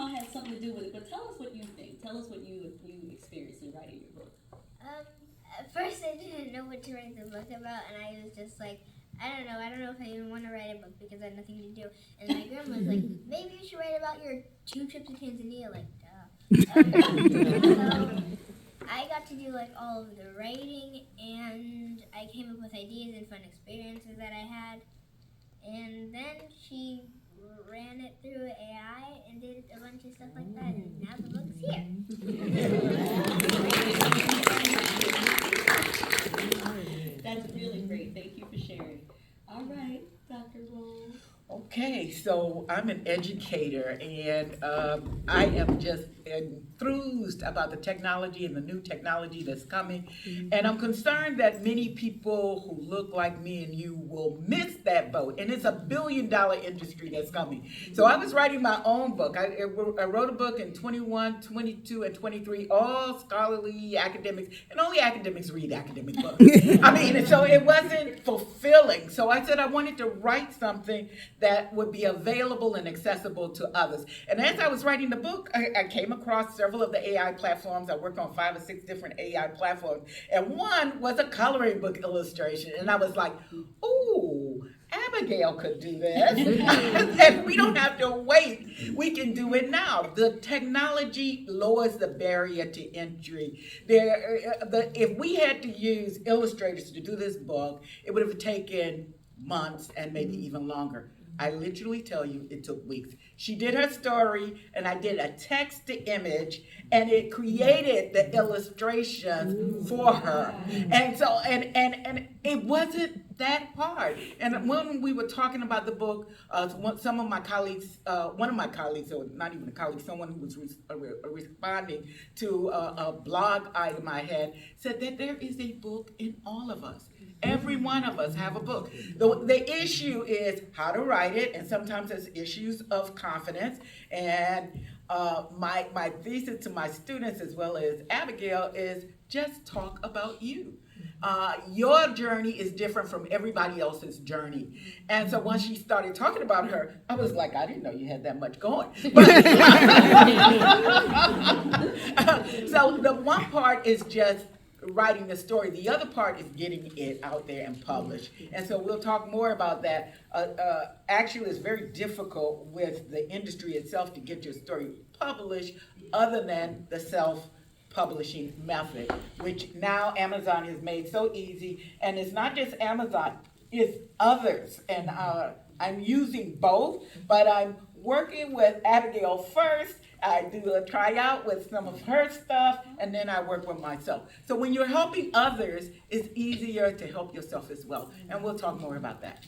grandma had something to do with it, but tell us what you think. Tell us what you experienced in writing your book. At first I didn't know what to write the book about, and I was just like, I don't know if I even want to write a book because I had nothing to do. And my grandma was like, maybe you should write about your 2 trips to Tanzania, like, so I got to do like all of the writing, and I came up with ideas and fun experiences that I had. And then she ran it through AI and did a bunch of stuff like that, and now the book's here. That's really great. Thank you for sharing. All right, Dr. Roll. Okay, so I'm an educator, and I am just enthused about the technology and the new technology that's coming. And I'm concerned that many people who look like me and you will miss that boat. And it's a billion-dollar industry that's coming. So I was writing my own book. I wrote a book in 21, 22, and 23, all scholarly academics, and only academics read academic books. I mean, so it wasn't fulfilling. So I said I wanted to write something that would be available and accessible to others. And as I was writing the book, I came across several of the AI platforms. I worked on 5 or 6 different AI platforms. And one was a coloring book illustration. And I was like, ooh, Abigail could do this. And we don't have to wait. We can do it now. The technology lowers the barrier to entry. If we had to use illustrators to do this book, it would have taken months and maybe even longer. I literally tell you, it took weeks. She did her story, and I did a text to image, and it created the illustration for her. And so, and it wasn't that hard. And when we were talking about the book, some of my colleagues, one of my colleagues, or not even a colleague, someone who was responding to a blog item I had, said that there is a book in all of us. Every one of us have a book. The issue is how to write it, and sometimes there's issues of confidence. And my thesis to my students, as well as Abigail, is just talk about you. Your journey is different from everybody else's journey. And so once she started talking about her, I was like, I didn't know you had that much going. So the one part is just writing the story. The other part is getting it out there and published. And so we'll talk more about that. Actually, it's very difficult with the industry itself to get your story published other than the self-publishing method, which now Amazon has made so easy. And it's not just Amazon, it's others. And I'm using both, but I'm working with Abigail first. I do a tryout with some of her stuff, and then I work with myself. So when you're helping others, it's easier to help yourself as well. And we'll talk more about that.